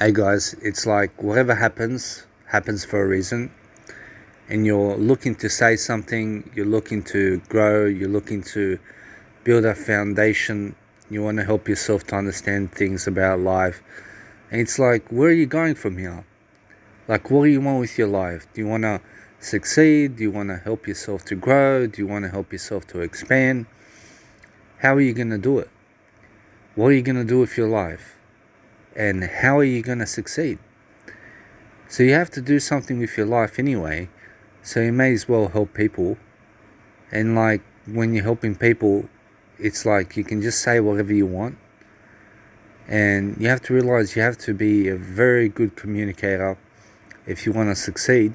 Hey guys, it's like whatever happens for a reason, and you're looking to say something, you're looking to grow, you're looking to build a foundation, you want to help yourself to understand things about life. And it's like, where are you going from here? Like, what do you want with your life? Do you want to succeed? Do you want to help yourself to grow? Do you want to help yourself to expand? How are you going to do it? What are you going to do with your life? And how are you going to succeed? So you have to do something with your life anyway, so you may as well help people. And like, when you're helping people, it's like you can just say whatever you want, and you have to realize you have to be a very good communicator if you want to succeed.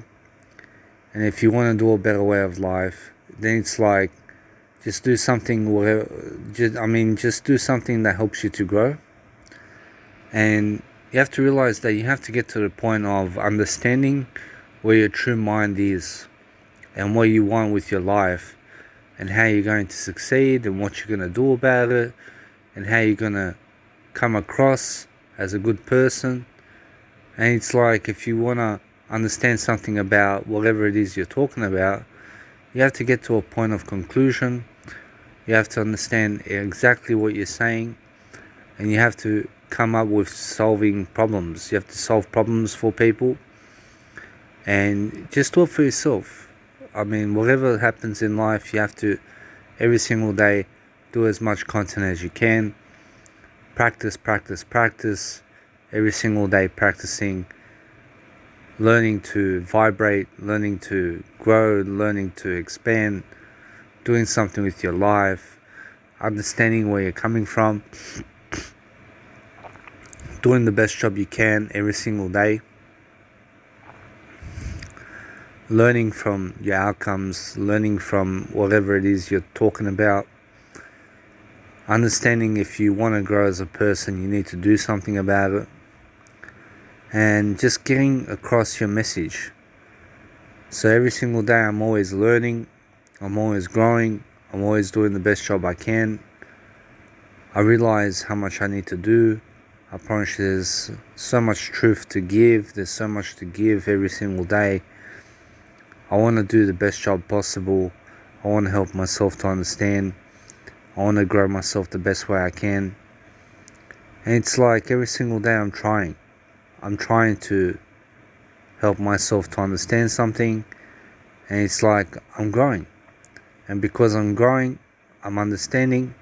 And if you want to do a better way of life, then it's like, just do something, just do something that helps you to grow. And you have to realize that you have to get to the point of understanding where your true mind is and what you want with your life, and how you're going to succeed, and what you're going to do about it, and how you're going to come across as a good person. And it's like, if you want to understand something about whatever it is you're talking about, you have to get to a point of conclusion. You have to understand exactly what you're saying, and you have to come up with solving problems. You have to solve problems for people, and just do it for yourself. Whatever happens in life, you have to, every single day, do as much content as you can. Practice every single day, practicing, learning to vibrate, learning to grow, learning to expand, doing something with your life, understanding where you're coming from, doing the best job you can every single day, learning from your outcomes, learning from whatever it is you're talking about, understanding if you want to grow as a person, you need to do something about it, and just getting across your message. So every single day I'm always learning, I'm always growing, I'm always doing the best job I can. I realize how much I need to do. I promise there's so much truth to give. There's so much to give every single day. I want to do the best job possible. I want to help myself to understand. I want to grow myself the best way I can. And it's like, every single day I'm trying. I'm trying to help myself to understand something. And it's like, I'm growing. And because I'm growing, I'm understanding.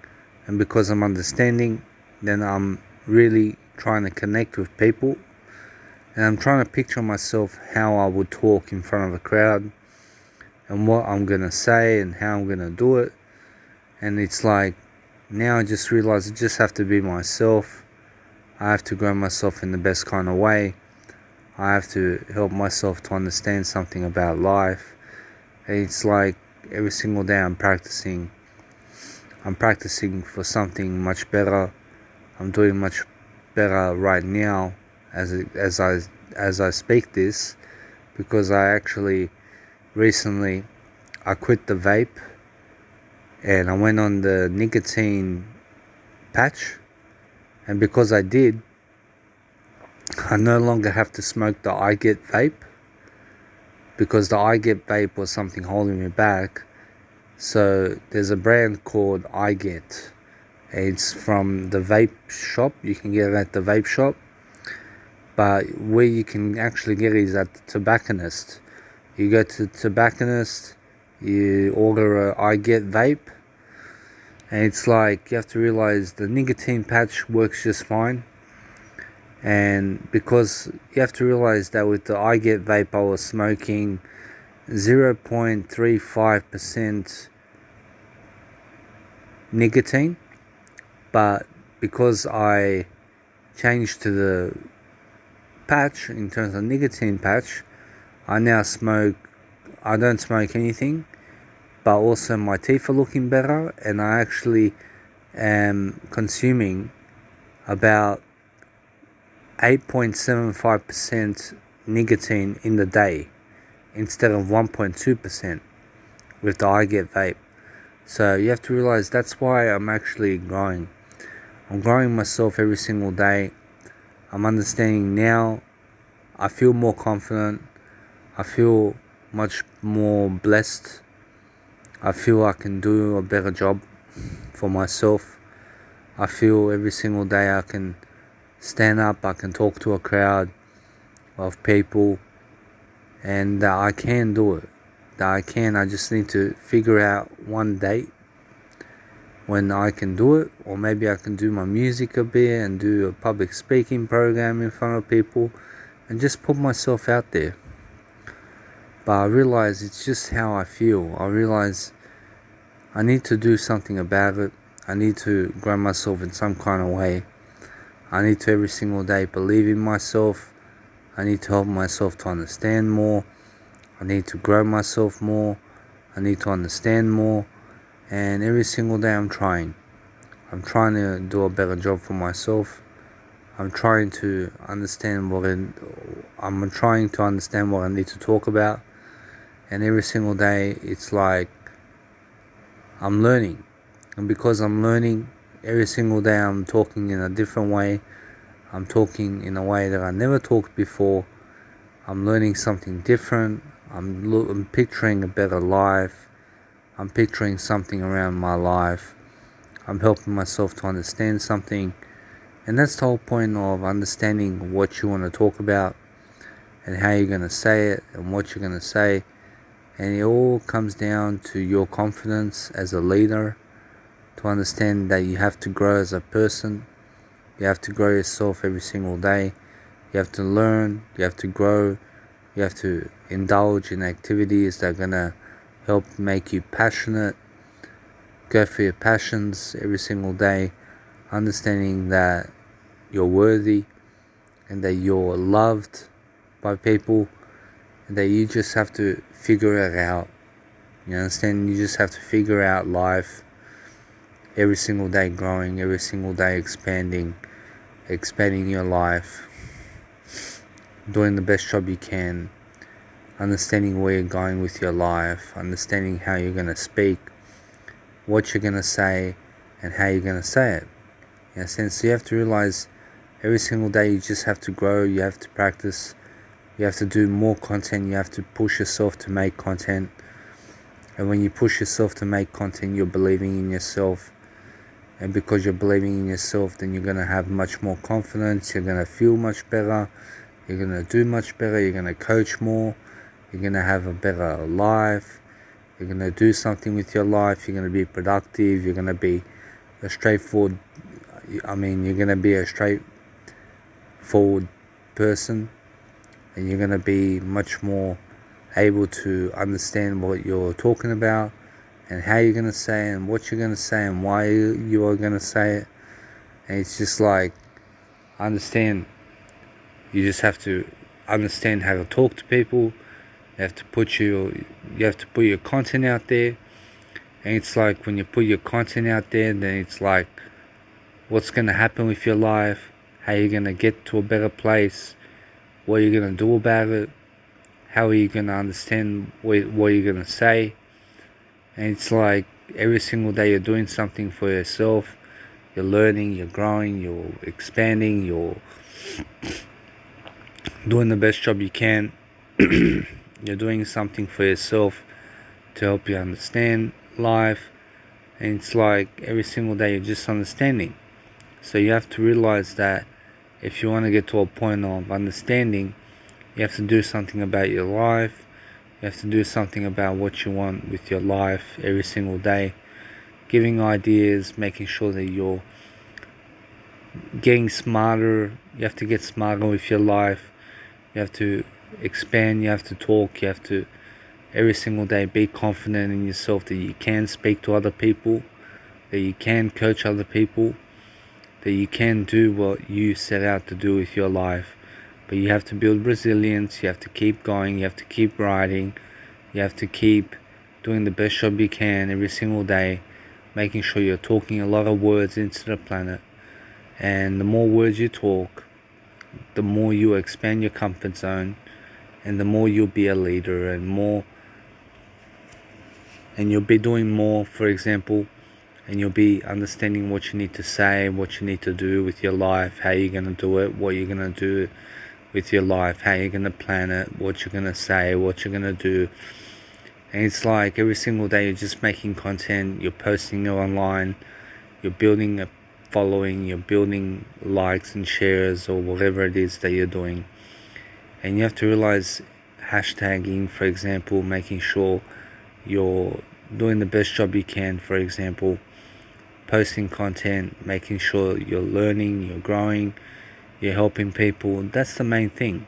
And because I'm understanding, then I'm really trying to connect with people, and I'm trying to picture myself how I would talk in front of a crowd, and what I'm gonna say, and how I'm gonna do it. And it's like, now I just realize I just have to be myself. I have to grow myself in the best kind of way. I have to help myself to understand something about life. And it's like, every single day I'm practicing for something much better. I'm doing much better right now as I speak this, because I actually recently I quit the vape, and I went on the nicotine patch. And because I did, I no longer have to smoke the I Get vape, because the I Get vape was something holding me back. So there's a brand called I Get. It's from the vape shop. You can get it at the vape shop. But where you can actually get it is at the tobacconist. You go to the tobacconist, you order a I Get vape. And it's like, you have to realize the nicotine patch works just fine. And because you have to realize that with the I Get vape, I was smoking 0.35% nicotine. But because I changed to the patch, in terms of nicotine patch, I don't smoke anything, but also my teeth are looking better, and I actually am consuming about 8.75% nicotine in the day, instead of 1.2% with the I Get vape. So you have to realize that's why I'm actually growing. I'm growing myself every single day. I'm understanding now. I feel more confident. I feel much more blessed. I feel I can do a better job for myself. I feel every single day I can stand up, I can talk to a crowd of people, and that I can do it. I just need to figure out one date when I can do it, or maybe I can do my music a bit and do a public speaking program in front of people and just put myself out there. But I realize it's just how I feel. I realize I need to do something about it. I need to grow myself in some kind of way. I need to every single day believe in myself. I need to help myself to understand more. I need to grow myself more. I need to understand more. And every single day I'm trying. I'm trying to do a better job for myself. I'm trying to understand what I need to talk about. And every single day it's like I'm learning. And because I'm learning, every single day I'm talking in a different way. I'm talking in a way that I never talked before. I'm learning something different. I'm picturing a better life. I'm picturing something around my life. I'm helping myself to understand something. And that's the whole point of understanding what you want to talk about and how you're going to say it and what you're going to say. And it all comes down to your confidence as a leader, to understand that you have to grow as a person. You have to grow yourself every single day. You have to learn, you have to grow, you have to indulge in activities that are going to help make you passionate. Go for your passions every single day, understanding that you're worthy and that you're loved by people, and that you just have to figure it out. You understand? You just have to figure out life every single day, growing, every single day expanding your life, doing the best job you can, understanding where you're going with your life, understanding how you're going to speak, what you're going to say, and how you're going to say it. You understand? So you have to realize every single day you just have to grow, you have to practice, you have to do more content, you have to push yourself to make content. And when you push yourself to make content, you're believing in yourself. And because you're believing in yourself, then you're going to have much more confidence, you're going to feel much better, you're going to do much better, you're going to coach more, you're going to have a better life, you're going to do something with your life, you're going to be productive, you're going to be a straightforward person, and you're going to be much more able to understand what you're talking about and how you're going to say it and what you're going to say and why you are going to say it. And it's just like, understand, you just have to understand how to talk to people. You have to put your content out there. And it's like, when you put your content out there, then it's like, what's going to happen with your life, how you're going to get to a better place, what you're going to do about it, how are you going to understand what you're going to say. And it's like, every single day you're doing something for yourself. You're learning, you're growing, you're expanding, you're doing the best job you can. You're doing something for yourself to help you understand life. And it's like, every single day you're just understanding. So you have to realize that if you want to get to a point of understanding, you have to do something about your life. You have to do something about what you want with your life every single day. Giving ideas, making sure that you're getting smarter. You have to get smarter with your life. You have to expand, you have to talk, you have to every single day be confident in yourself that you can speak to other people, that you can coach other people, that you can do what you set out to do with your life. But you have to build resilience, you have to keep going, you have to keep writing, you have to keep doing the best job you can every single day, making sure you're talking a lot of words into the planet. And the more words you talk, the more you expand your comfort zone, and the more you'll be a leader, and you'll be doing more. For example, and you'll be understanding what you need to say, what you need to do with your life, how you're going to do it, what you're going to do with your life, how you're going to plan it, what you're going to say, what you're going to do. And it's like every single day you're just making content, you're posting it online, you're building a following, you're building likes and shares or whatever it is that you're doing. And you have to realize hashtagging, for example, making sure you're doing the best job you can, for example, posting content, making sure you're learning, you're growing, you're helping people. That's the main thing.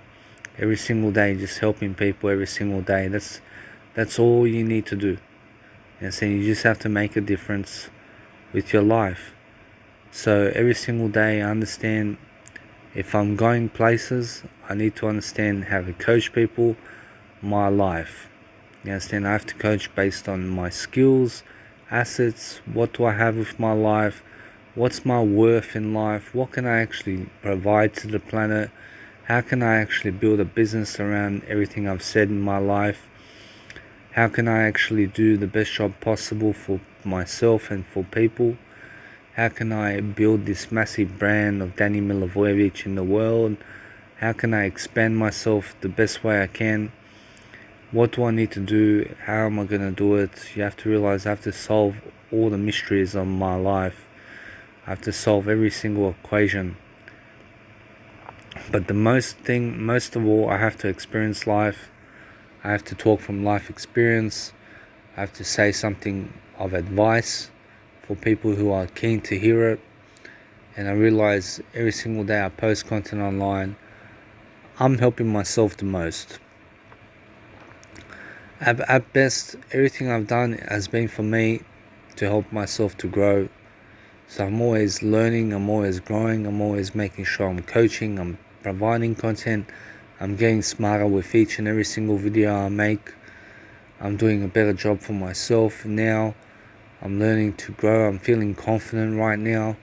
Every single day, just helping people every single day. That's all you need to do. And so you just have to make a difference with your life. So every single day I understand if I'm going places, I need to understand how to coach people my life. You understand? I have to coach based on my skills, assets, what do I have with my life, what's my worth in life, what can I actually provide to the planet, how can I actually build a business around everything I've said in my life, how can I actually do the best job possible for myself and for people, how can I build this massive brand of Danny Milivojevic in the world, how can I expand myself the best way I can, what do I need to do, how am I going to do it. You have to realize I have to solve all the mysteries of my life. I have to solve every single equation. But the most of all, I have to experience life. I have to talk from life experience. I have to say something of advice for people who are keen to hear it. And I realize every single day I post content online, I'm helping myself the most. At best, everything I've done has been for me to help myself to grow. So I'm always learning, I'm always growing, I'm always making sure I'm coaching, I'm providing content, I'm getting smarter with each and every single video I make. I'm doing a better job for myself now. I'm learning to grow, I'm feeling confident right now.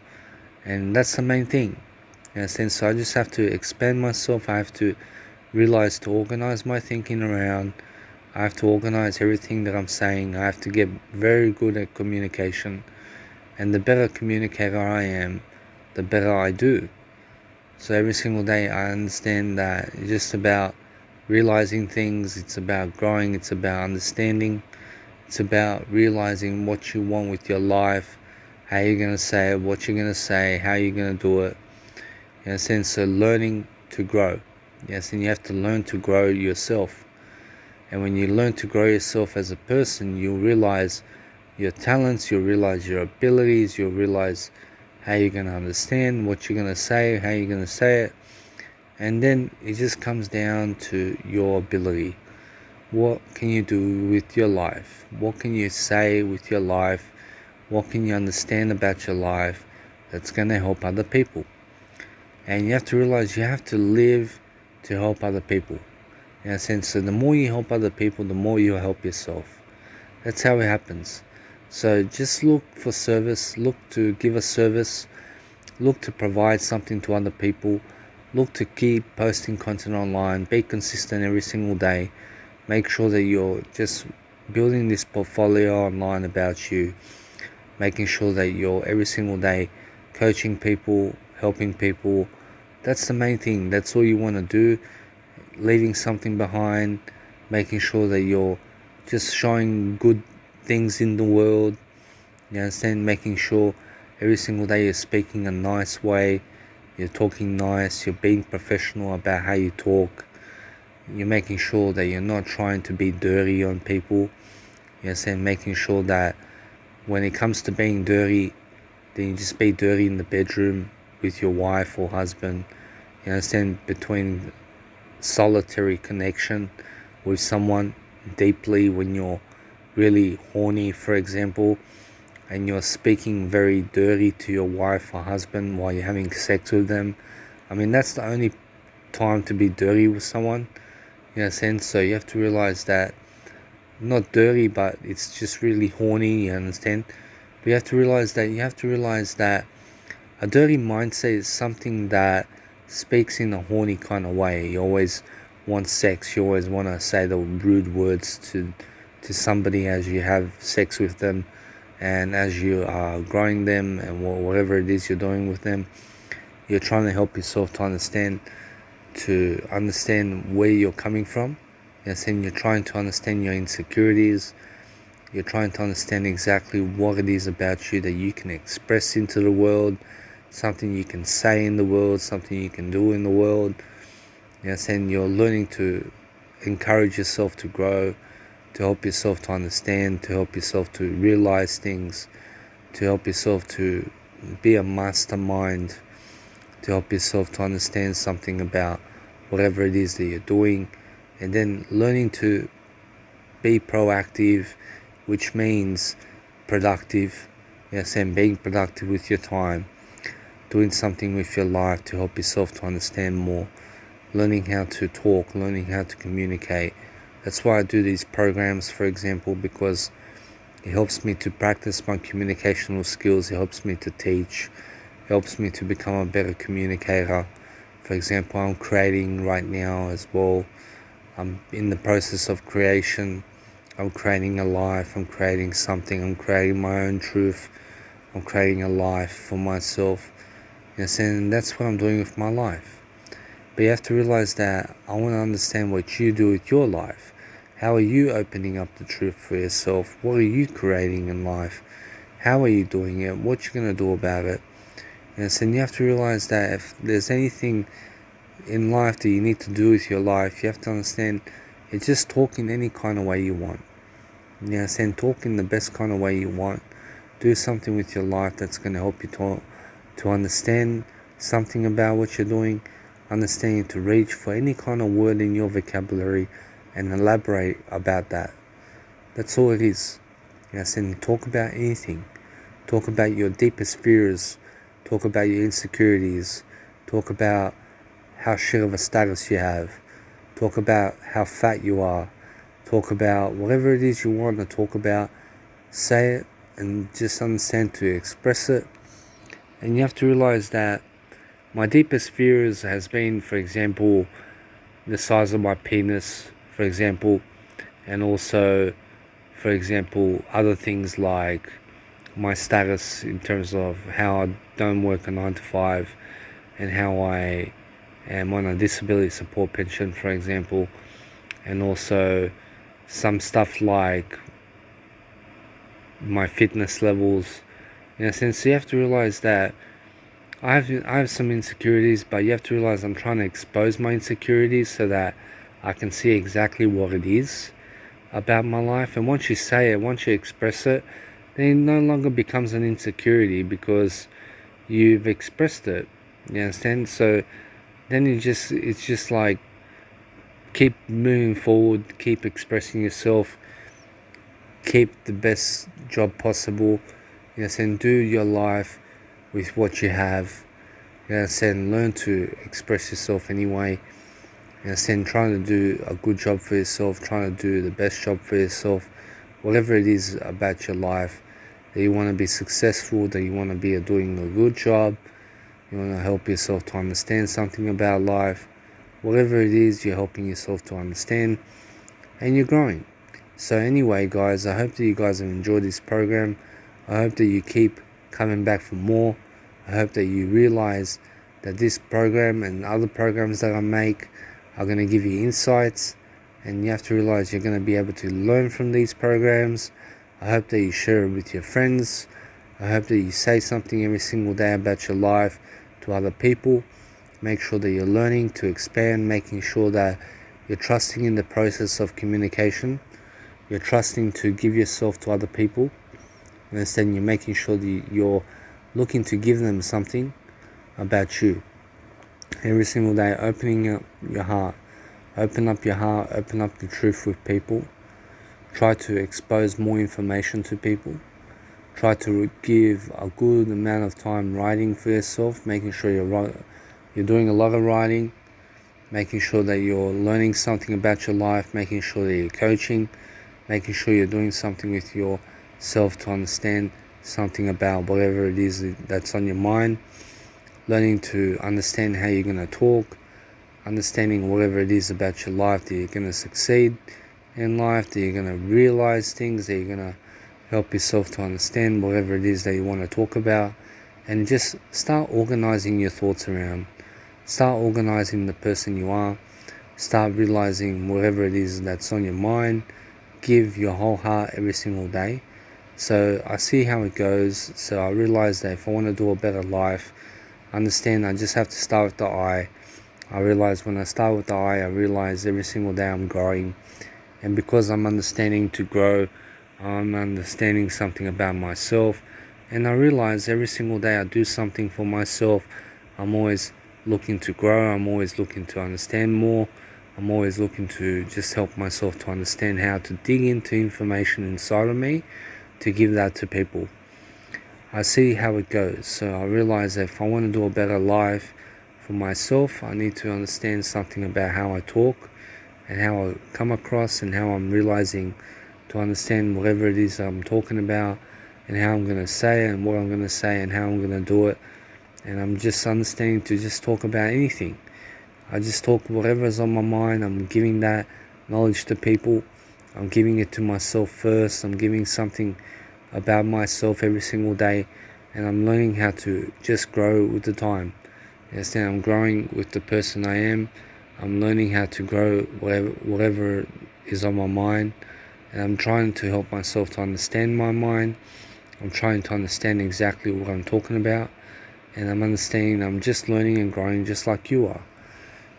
And that's the main thing. In a sense, so I just have to expand myself. I have to realize to organize my thinking around. I have to organize everything that I'm saying. I have to get very good at communication. And the better communicator I am, the better I do. So every single day I understand that it's just about realizing things. It's about growing. It's about understanding. It's about realizing what you want with your life, how you're going to say it, what you're going to say, how you're going to do it. In a sense, so learning to grow. Yes, and you have to learn to grow yourself. And when you learn to grow yourself as a person, you'll realize your talents, you'll realize your abilities, you'll realize how you're going to understand, what you're going to say, how you're going to say it. And then it just comes down to your ability. What can you do with your life? What can you say with your life? What can you understand about your life that's going to help other people? And you have to realize you have to live to help other people. In a sense, so the more you help other people, the more you help yourself. That's how it happens. So just look for service, look to give a service, look to provide something to other people, look to keep posting content online, be consistent every single day. Make sure that you're just building this portfolio online about you, making sure that you're every single day coaching people, helping people. That's the main thing. That's all you want to do. Leaving something behind, making sure that you're just showing good things in the world. You understand? Making sure every single day you're speaking a nice way, you're talking nice, you're being professional about how you talk. You're making sure that you're not trying to be dirty on people. You understand? Making sure that when it comes to being dirty, then you just be dirty in the bedroom with your wife or husband. You understand? Between solitary connection with someone deeply, when you're really horny, for example, and you're speaking very dirty to your wife or husband while you're having sex with them. I mean, that's the only time to be dirty with someone, in a sense. So you have to realize that not dirty, but it's just really horny, you understand? But you have to realize that a dirty mindset is something that speaks in a horny kind of way. You always want sex. You always want to say the rude words to somebody as you have sex with them, and as you are growing them and whatever it is you're doing with them, you're trying to help yourself to understand where you're coming from. Yes, and you're trying to understand your insecurities. You're trying to understand exactly what it is about you that you can express into the world, something you can say in the world, something you can do in the world. Yes, and you're learning to encourage yourself to grow, to help yourself to understand, to help yourself to realize things, to help yourself to be a mastermind, to help yourself to understand something about whatever it is that you're doing, and then learning to be proactive, which means productive. Yes, and being productive with your time, doing something with your life to help yourself to understand more, learning how to talk, learning how to communicate. That's why I do these programs, for example, because it helps me to practice my communicational skills, it helps me to teach, it helps me to become a better communicator. For example, I'm creating right now as well. I'm in the process of creation. I'm creating a life, I'm creating something, I'm creating my own truth, I'm creating a life for myself. Yes, and that's what I'm doing with my life. But you have to realize that I want to understand what you do with your life. How are you opening up the truth for yourself? What are you creating in life? How are you doing it? What you're going to do about it? Yes, and you have to realize that if there's anything in life that you need to do with your life, you have to understand it's just talk in any kind of way you want. Yes, and talk in the best kind of way you want. Do something with your life that's going to help you to understand something about what you're doing, understanding to reach for any kind of word in your vocabulary and elaborate about that. That's all it is. Yes, and talk about anything. Talk about your deepest fears. Talk about your insecurities. Talk about how shit of a status you have. Talk about how fat you are. Talk about whatever it is you want to talk about. Say it and just understand to express it. And you have to realize that my deepest fears has been, for example, the size of my penis, for example, and also, for example, other things like my status in terms of how I don't work a 9 to 5 and how I am on a disability support pension, for example, and also some stuff like my fitness levels. In a sense, you have to realize that I have some insecurities, but you have to realize I'm trying to expose my insecurities so that I can see exactly what it is about my life. And once you say it, once you express it, then it no longer becomes an insecurity because you've expressed it. You understand? So then it's just like keep moving forward, keep expressing yourself, keep the best job possible. Yes, and do your life with what you have. Yes, and learn to express yourself anyway. Yes, and trying to do a good job for yourself, trying to do the best job for yourself, whatever it is about your life that you want to be successful, that you want to be doing a good job, you want to help yourself to understand something about life, whatever it is, you're helping yourself to understand, and you're growing. So anyway, guys, I hope that you guys have enjoyed this program. I hope that you keep coming back for more. I hope that you realize that this program and other programs that I make are going to give you insights, and you have to realize you're going to be able to learn from these programs. I hope that you share it with your friends. I hope that you say something every single day about your life to other people. Make sure that you're learning to expand, making sure that you're trusting in the process of communication. You're trusting to give yourself to other people. And then you're making sure that you're looking to give them something about you. Every single day, opening up your heart. Open up your heart, open up the truth with people. Try to expose more information to people. Try to give a good amount of time writing for yourself, making sure you're doing a lot of writing, making sure that you're learning something about your life, making sure that you're coaching, making sure you're doing something with yourself to understand something about whatever it is that's on your mind, learning to understand how you're going to talk, understanding whatever it is about your life that you're going to succeed in life, that you're going to realize things, that you're going to help yourself to understand whatever it is that you want to talk about, and just start organizing your thoughts around. Start organizing the person you are. Start realizing whatever it is that's on your mind. Give your whole heart every single day. So I see how it goes. So I realize that if I want to do a better life, understand I just have to start with the I. I realize when I start with the I realize every single day I'm growing. And because I'm understanding to grow, I'm understanding something about myself. And I realize every single day I do something for myself. I'm always looking to grow. I'm always looking to understand more. I'm always looking to just help myself to understand how to dig into information inside of me to give that to people. I see how it goes. So I realize that if I want to do a better life for myself, I need to understand something about how I talk and how I come across and how I'm realizing to understand whatever it is I'm talking about and how I'm going to say it and what I'm going to say and how I'm going to do it. And I'm just understanding to just talk about anything. I just talk whatever's on my mind. I'm giving that knowledge to people. I'm giving it to myself first. I'm giving something about myself every single day. And I'm learning how to just grow with the time. Yes, now I'm growing with the person I am. I'm learning how to grow whatever is on my mind. And I'm trying to help myself to understand my mind. I'm trying to understand exactly what I'm talking about. And I'm understanding I'm just learning and growing just like you are.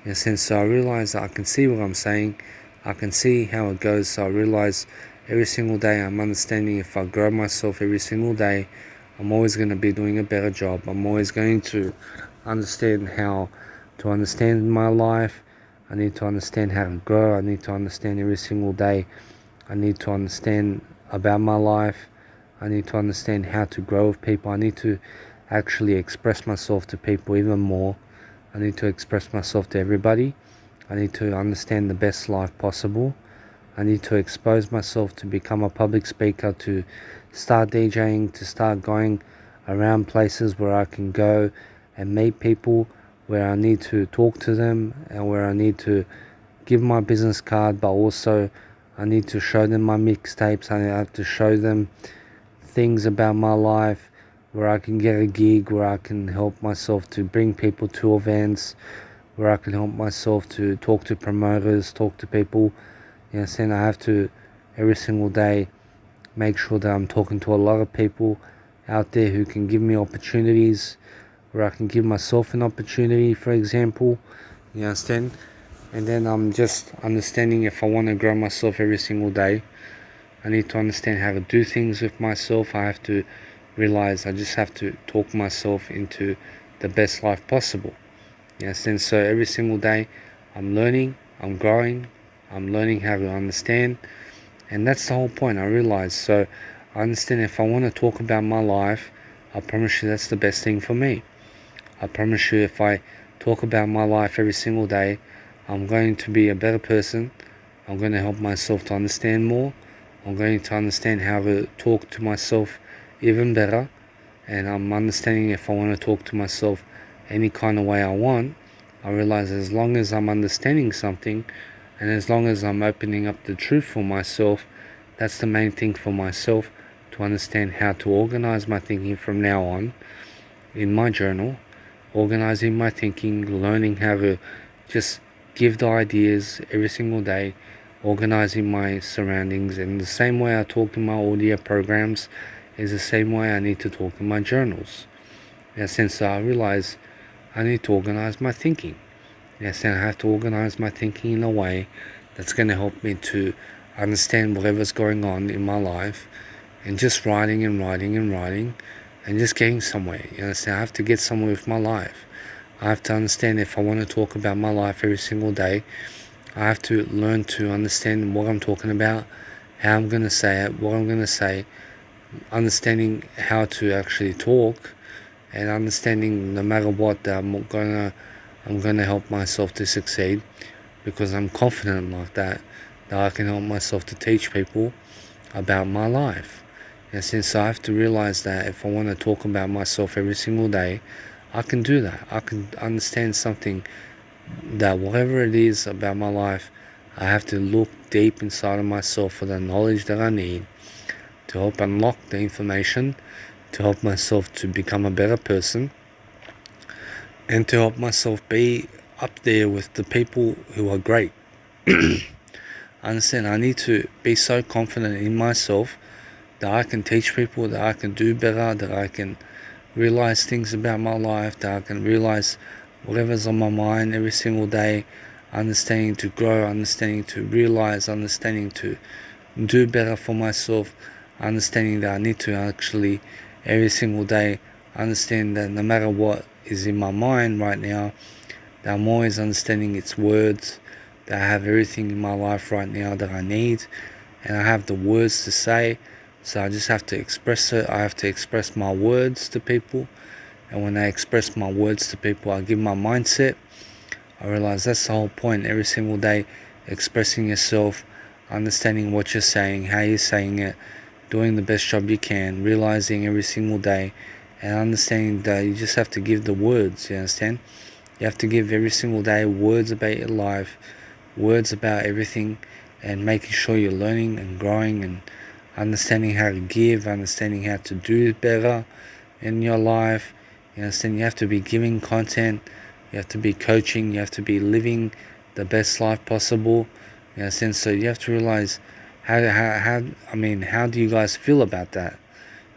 In a sense, so I realize that I can see what I'm saying. I can see how it goes. So I realize every single day I'm understanding if I grow myself every single day, I'm always going to be doing a better job. I'm always going to understand how to understand my life. I need to understand how to grow. I need to understand every single day. I need to understand about my life. I need to understand how to grow with people. I need to actually express myself to people even more. I need to express myself to everybody. I need to understand the best life possible. I need to expose myself to become a public speaker, to start DJing, to start going around places where I can go and meet people, where I need to talk to them and where I need to give my business card, but also I need to show them my mixtapes. I have to show them things about my life, where I can get a gig, where I can help myself to bring people to events, where I can help myself to talk to promoters, talk to people. You know, saying I have to every single day make sure that I'm talking to a lot of people out there who can give me opportunities, where I can give myself an opportunity, for example. You understand? And then I'm just understanding if I want to grow myself every single day, I need to understand how to do things with myself. I have to realize I just have to talk myself into the best life possible. Yes, and so every single day I'm learning, I'm growing, I'm learning how to understand, and that's the whole point. I realize. So I understand if I want to talk about my life, I promise you that's the best thing for me. I promise you if I talk about my life every single day, I'm going to be a better person. I'm going to help myself to understand more. I'm going to understand how to talk to myself even better, and I'm understanding if I want to talk to myself any kind of way I want. I realize as long as I'm understanding something and as long as I'm opening up the truth for myself, that's the main thing for myself, to understand how to organize my thinking from now on in my journal, organizing my thinking, learning how to just give the ideas every single day, organizing my surroundings. And the same way I talk in my audio programs is the same way I need to talk in my journals. Yeah, since I realize I need to organize my thinking. Yes, and I have to organize my thinking in a way that's going to help me to understand whatever's going on in my life, and just writing and writing and writing and just getting somewhere. You understand? I have to get somewhere with my life. I have to understand if I want to talk about my life every single day, I have to learn to understand what I'm talking about, how I'm going to say it, what I'm going to say, understanding how to actually talk, and understanding no matter what that I'm gonna help myself to succeed, because I'm confident like that I can help myself to teach people about my life. And since I have to realize that if I want to talk about myself every single day, I can do that. I can understand something, that whatever it is about my life, I have to look deep inside of myself for the knowledge that I need to help unlock the information, to help myself to become a better person, and to help myself be up there with the people who are great. I understand I need to be so confident in myself that I can teach people, that I can do better, that I can realize things about my life, that I can realize whatever's on my mind every single day, understanding to grow, understanding to realize, understanding to do better for myself, understanding that I need to actually every single day understand that no matter what is in my mind right now, that I'm always understanding its words, that I have everything in my life right now that I need, and I have the words to say, so I just have to express it. I have to express my words to people, and when I express my words to people, I give my mindset. I realize that's the whole point every single day, expressing yourself, understanding what you're saying, how you're saying it, doing the best job you can, realizing every single day, and understanding that you just have to give the words, you understand? You have to give every single day words about your life, words about everything, and making sure you're learning and growing and understanding how to give, understanding how to do better in your life. You understand? You have to be giving content, you have to be coaching, you have to be living the best life possible. You understand? So you have to realize how do you guys feel about that?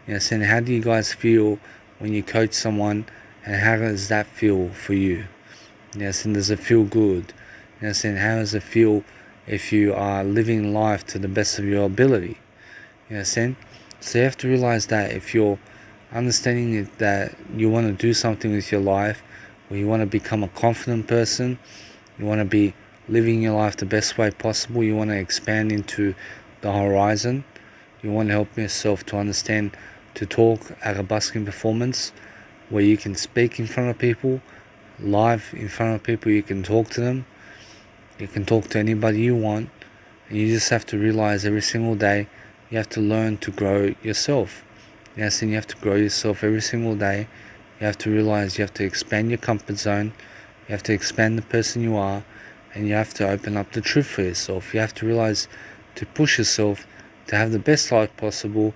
You understand? How do you guys feel when you coach someone, and how does that feel for you? You understand? Does it feel good? You understand? How does it feel if you are living life to the best of your ability? You understand? So you have to realize that if you're understanding that you want to do something with your life, or you want to become a confident person, you want to be living your life the best way possible, you want to expand into the horizon, you want to help yourself to understand to talk at a busking performance where you can speak in front of people, live in front of people, you can talk to them, you can talk to anybody you want, and you just have to realize every single day you have to learn to grow yourself. Yes, and you have to grow yourself every single day. You have to realize you have to expand your comfort zone, you have to expand the person you are, and you have to open up the truth for yourself. You have to realize to push yourself to have the best life possible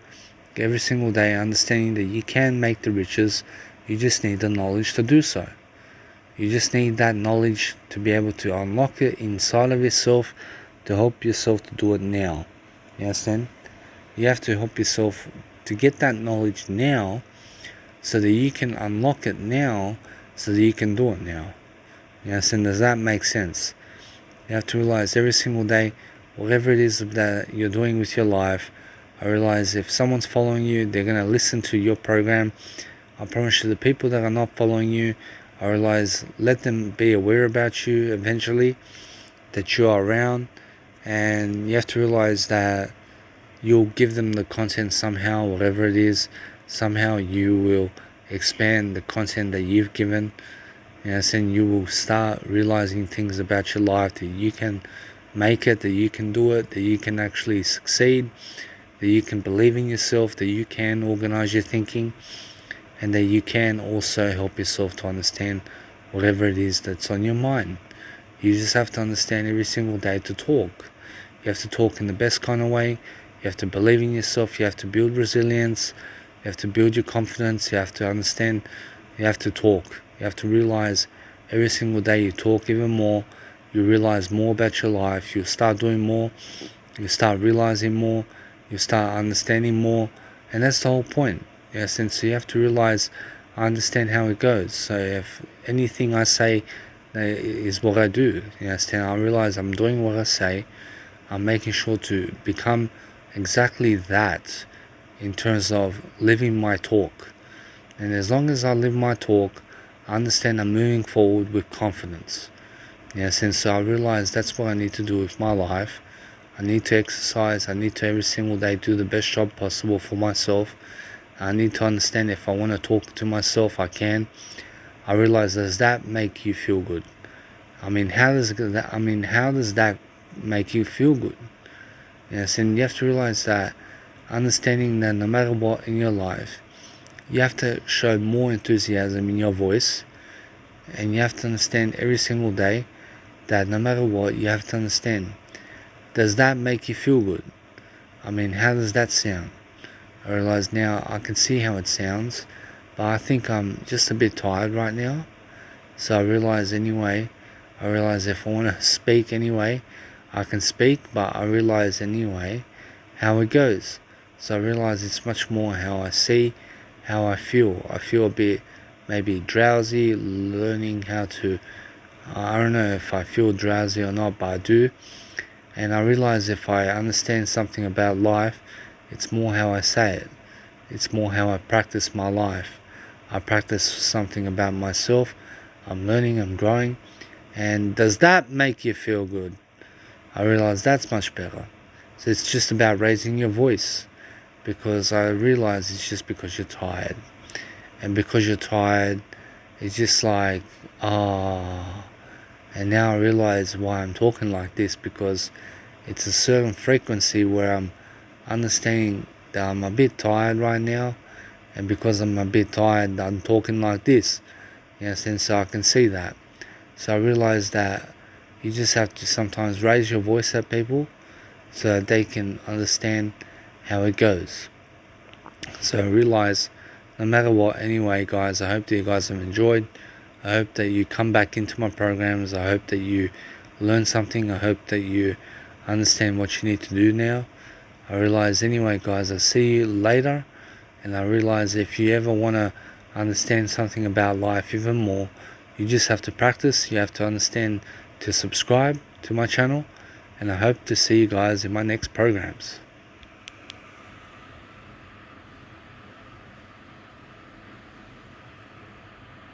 every single day, understanding that you can make the riches. You just need the knowledge to do so. You just need that knowledge to be able to unlock it inside of yourself, to help yourself to do it now. You understand? You have to help yourself to get that knowledge now, so that you can unlock it now, so that you can do it now. You understand? Does that make sense? You have to realize every single day, whatever it is that you're doing with your life, I realize if someone's following you, they're going to listen to your program. I promise you, the people that are not following you, I realize let them be aware about you eventually, that you are around, and you have to realize that you'll give them the content somehow, whatever it is, somehow you will expand the content that you've given. Yes, and you will start realizing things about your life, that you can make it, that you can do it, that you can actually succeed, that you can believe in yourself, that you can organize your thinking, and that you can also help yourself to understand whatever it is that's on your mind. You just have to understand every single day to talk. You have to talk in the best kind of way. You have to believe in yourself. You have to build resilience. You have to build your confidence. You have to understand. You have to talk. You have to realize every single day you talk even more. You realize more about your life. You start doing more. You start realizing more. You start understanding more. And that's the whole point. Yes, and so you have to realize, I understand how it goes. So if anything I say is what I do, you understand, I realize I'm doing what I say. I'm making sure to become exactly that in terms of living my talk. And as long as I live my talk, I understand I'm moving forward with confidence. Yes, and so I realize that's what I need to do with my life. I need to exercise. I need to every single day do the best job possible for myself. I need to understand if I want to talk to myself, I can. I realize, does that make you feel good? How does that make you feel good? Yes, and you have to realize that, understanding that no matter what in your life, you have to show more enthusiasm in your voice, and you have to understand every single day that no matter what, you have to understand, does that make you feel good? How does that sound? I realize now I can see how it sounds, but I think I'm just a bit tired right now. So I realize if I want to speak anyway, I can speak, but I realize anyway how it goes. So I realize it's much more how I see, how I feel. I feel a bit maybe drowsy, learning how to, I don't know if I feel drowsy or not, but I do. And I realize if I understand something about life, it's more how I say it. It's more how I practice my life. I practice something about myself. I'm learning, I'm growing. And does that make you feel good? I realize that's much better. So it's just about raising your voice, because I realize it's just because you're tired. And because you're tired, it's just like, and now I realize why I'm talking like this, because it's a certain frequency where I'm understanding that I'm a bit tired right now, and because I'm a bit tired, I'm talking like this. And so I can see that. So I realize that you just have to sometimes raise your voice at people so that they can understand how it goes. So I realize no matter what, anyway, guys, I hope that you guys have enjoyed. I hope that you come back into my programs. I hope that you learn something. I hope that you understand what you need to do now. I realize anyway, guys, I'll see you later. And I realize if you ever want to understand something about life even more, you just have to practice. You have to understand to subscribe to my channel. And I hope to see you guys in my next programs.